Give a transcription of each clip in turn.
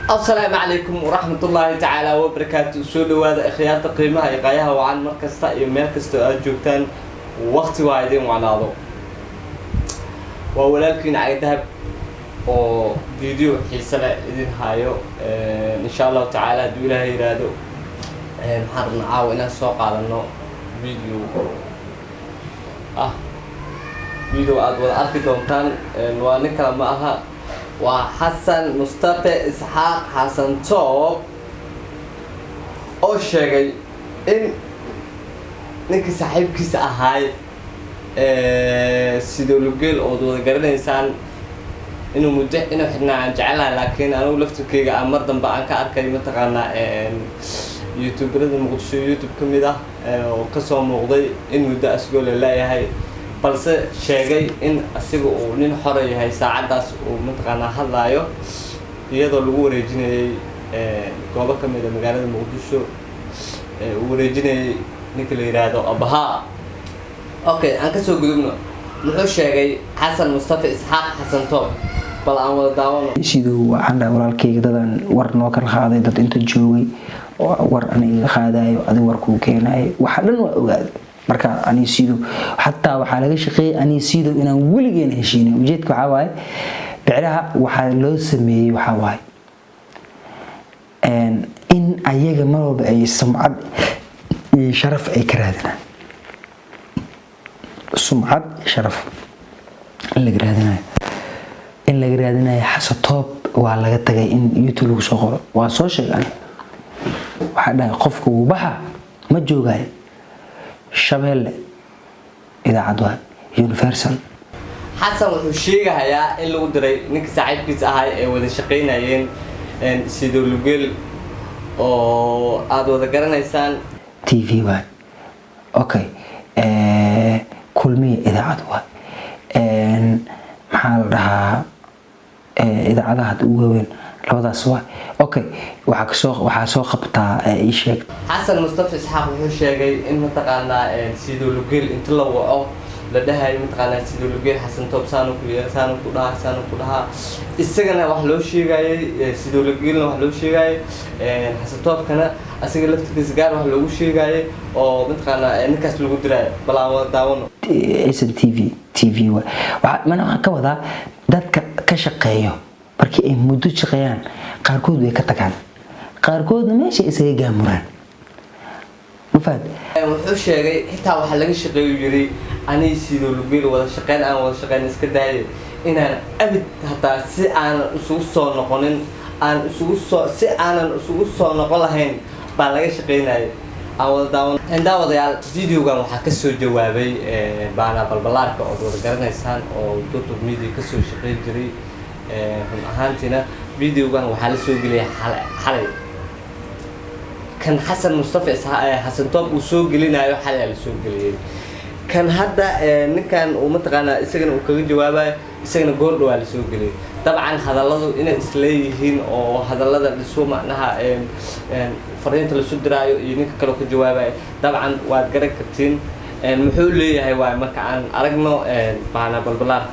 السلام عليكم ورحمة الله تعالى وبركاته. سو دواada akhyaarta qiimaha iyo qaayaha wacan mar kasta iyo meel kasta aad joogtaan waqti waa idin wacnaado. Waa walaalkiin Cali Dahab oo video xiiso leh idin hayo insha Allah taala haduu Ilaahay yiraahdo waxaan caaw inaan soo qaadano video aad wada arki doontaan waa nin kale ma aha وحسن مصطفى إسحاق حسن توب أو شيء إن نك صاحب كيس أهاي سيدولوجيل أو دو قرن إنسان إنه مدة إنه إحنا نجعلها لكن أنا ولفت كي أمر ضم بعنك أركي متقنا يوتيوب رد مقدس يوتيوب كميدا وقصة مغضي إنه ده أسقول لا يهاي balse sheegay in asiga uu nin xor yahay saacadaas uu mataqaana hadlaayo iyadoo lagu wareejinayay goobo ka mid ah magaalada Muqdisho uu wareejinayay ninka la yiraahdo Abaha. Okay, aan ka soo gudubno wuxuu sheegay Xasan Mustafa Isxaaq Xasan Toob bal aan wada daawano sidoo waxaan walaalkayga dadan war noo kala qaaday dad inta joogay oo war aniga qaadayo adiga war ku keenay waxa dhan waa ogaad marka ani siido hatta waxa laga shaqeeyay ani siido inaan waligeena heshiinay ujeedka waxa waaye bicraha waxa loo sameeyay waxa waaye in ayaga marwalba ay sumcad iyo sharaf ay ka raadinaan sumcad sharaf in laga raadinayo Xasan Toob waa laga tagay in YouTube lagu soo qoro waa soo sheegay waxa dhahay qofku uu baxa ma joogay Shabelle idaacadda Universal Xasan wuxuu sheegayaa in lagu diray ninka saaxiibkiisa ahaa ee wada shaqeynayeen Sidolugel oo aad wada garanaysaan TV waa okay kulmiye idaacadda waa maxaa la dhahaa idaacadaha ugu weyn labadaas waa okay waxa soo qabtaa ii sheeg Xasan Mustafa Isxaaq wuxuu sheegay in mataqaana Sidolugel inta la waco la dhahay mataqaana Sidolugel Xasan Toob saanu ku dhaha isagana wax loo sheegay Sidoolugelna wax loo sheegay Xasan Toobkana asiga laftigiisa gaar wax loogu sheegay oo mataqaana ninkaas lagu diray balaan wada daawano TV waxa ka wada dadka ka shaqeeyo markii ay muddo shaqeeyaan qaarkood way ka tagaan qaarkoodna meesha isaga gaamuraan mafad wuxuu sheegay xitaa waxa laga shaqeeyo yiri ani Sidolugel wada shaqeyn iska daayay inaan abid hataa si aan isugu soo noqonin si aanan isugu soo noqon lahayn baa laga shaqeynayay daawadayaal videogan waxaa ka soo jawaabay baana balbalaarka oo wada garanaysaan oo YouTube media ka soo shaqeyn jiray ahaantina videogan waxaa la soo geliyay xalay kan Xasan Mustafa Xasan Toob uu soo gelinayo xalay la soo geliyay kan hadda ninkan uu mataqaana isagana uu kaga jawaabay isagana goor dhaw la soo geliyay dabcan hadalladu inay isleeyihiin oo hadallada dhiso macnaha fariinta la soo diraayo iyo ninka kale ka jawaabay dabcan waad garan kartiin muxuu leeyahay waa marka aan aragno baana balbalaar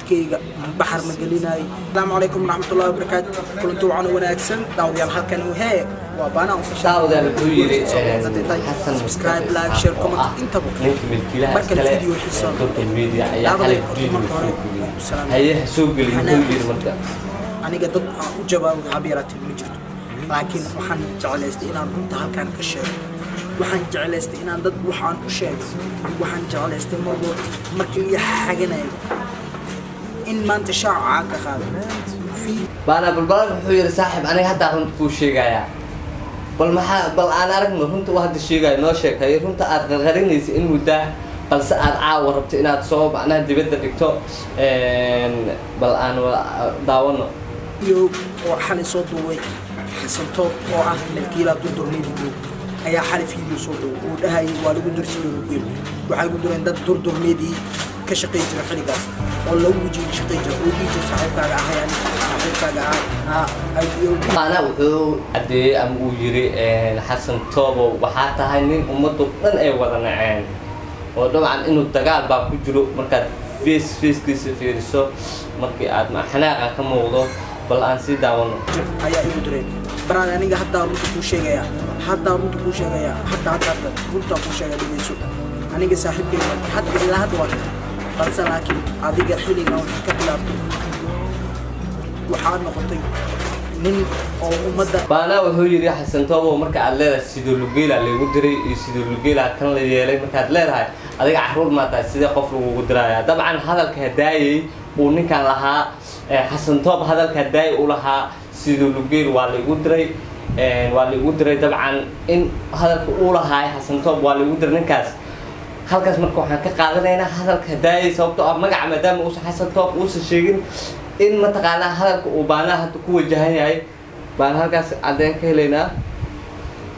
كيجا بحر مجليناي السلام عليكم ورحمة الله وبركاته كنتوا عنا وناكسن داود يا الحلقة وهي وبانا وفشل داود يا بتويري حسن سبسكرايب لايك شير كومنت انت بكره مركز الفيديو حسن الميديا يا حلقة فيديو هي سوق اللي كل مرة أنا قد جواب عبيرة المجرد لكن وحن جعل استئنان كنت هالكان كشير وحن جعل استئنان ضد وحن شيء وحن جعل استئنان مركز حاجنا إن ما أنت شاعك خالد في بانا بالبلد حوير صاحب أنا هدا هون كل شيء جاية بل أنا أعرف إنه هون واحد الشيء جاي ناشك هي هون غيرني إنه ده بل سأل عاور بتقنا تصوب أنا دي بدي دكتور بل أنا داونه يو وحن صوت وين حسن توب وعه الكيلا تدور ميدو أي حال فيديو صوت وده هاي والد درس الوجيل وحي يقدر عند دور ميدي كشقي جرا خليقاس والله وجي شقي جرا وجي صاحبك عهيان صاحبك أنا وحو عدي أم ويري حسن توب وحتى هنين أمته من أي وضع عين وطبعا إنه الدجال بقى كجرو مركز فيس كيس فيرسو markii aad ma xanaaqa ka muuqdo bal aan sii daawano ayaa igu diray baraan aniga hadda runta ku sheegaya hadda runta ku sheegaya dhigayso aniga saaxiibkeyga hadda ilaa hadda waa balse laakiin adiga xilligan waxaa ka bilaabtay waxaa noqotay nin oo ummadda baana wuxuu yidhi xasan toobo marka aad leedahay sidoo lugeela lagu diray iyo sidoo lugeela kan la yeelay markaad leedahay adiga caruur ma tahay sidee qof lagu diraya dabcan hadalka hadaayay uu ninkan lahaa xasan toob hadalka hadaayay uu lahaa sidoo lugeel waa lagu diray dabcan in hadalka uu lahaa xasan toob waa lagu diray ninkaas halkaas marka waxaan ka qaadanaynaa hadalka hadaayay sababtoo ah magaca maadaama uusan xasan toob uusan sheegin in mataqaanaa hadalka uu baanaa hadda ku wajahan yahay baan halkaas caddeyn ka helaynaa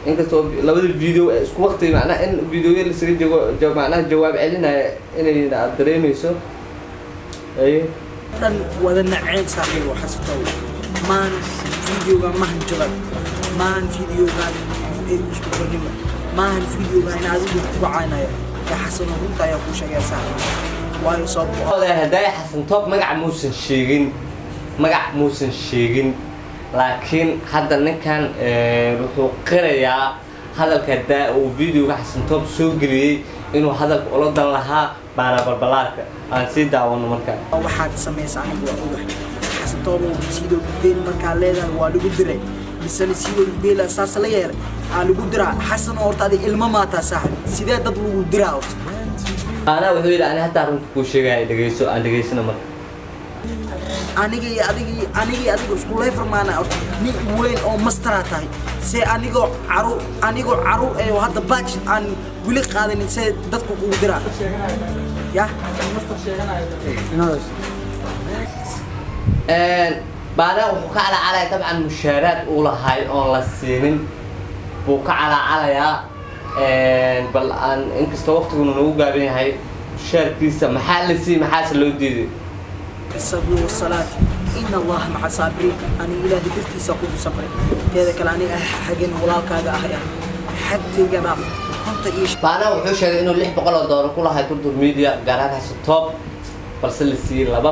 inkastoo labada video ee isku waqti macnaha in videoya lasaga jago macnaha jawaab celinaya inay aad dareemayso dhan wada naceen saaxiib oo xasan toob maan videoga mahanjaban maan videoga isku kornimo maan videoga in adigu ku caanayo ya xasan runta ayaa ku sheegay saaxiib waayo sabab hadaaya xasan toob magac muusan sheegin laakiin hadda ninkan wuxuu qirayaa hadalka hadaa uu videoga xasan toob soo geliyey inuu hadalka ula dan lahaa baana balbalaarka aan sii daawano markaa waxaad samaysa anigu waa ogahay xasan toob sidoo lugeel markaa leedahay waa lagu diray misana sidoo lugeela saas la yeelay aa lagu diraa xasan oo horta adiga ilmo maataa saaxiib sidee dad lagu diraa horta baana wuxuu yidhi ani hataa runta kuu sheegaya dhegeyso aan dhegeysana marka aniga adiga isku leefarmaana nin weyn oo mastara tahay see anigoo caruur ee hadda baaj aan wili qaadanin see dadku kugu diraa ya baana wuxuu ka calacalaya dabcan mushaaraad uu lahay oon la siinin buu ka calacalayaa bal aan inkastoo waqtiguna nagu gaaban yahay mushaarkiisa maxaa la siiyey maxaase loo diiday الصبر والصلاة إن الله مع الصابرين أنا إلهي درتي سأقول صبري كذا كلا أنا حقن ولا كذا أحيا حتى جناف كنت إيش baana wuxuu sheegay inuu $600 ku lahay turtur media gaar ahaan xasan toob balse la siiyey $250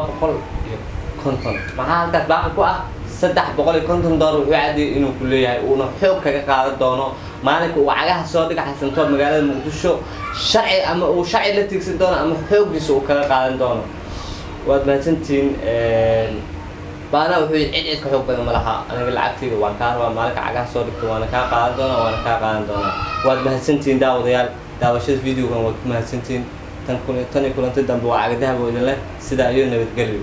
maxaa halkaas baaqi ku ah $350 wuxuu cadiyay inuu ku leeyahay uuna xoog kaga qaadan doono maalinka uu cagaha soo dhiga xasan toob magaalada muqdisho sharci ama uu sharci la tiigsan doono ama xooggiisa uu kaga qaadan doono waad mahadsantihiin baana wuxuu cid ka xoog badan ma laha aniga lacagtayda waan kaa rabaa maalinka cagaha soo dhigto waana kaa qaadan doonaa waad mahadsantihiin daawadayaal daawashada videogan waad ku mahadsantihiin tan iyo kulanti dambe waa caga dahab oo idin leh sidaa iyo nabadgelyo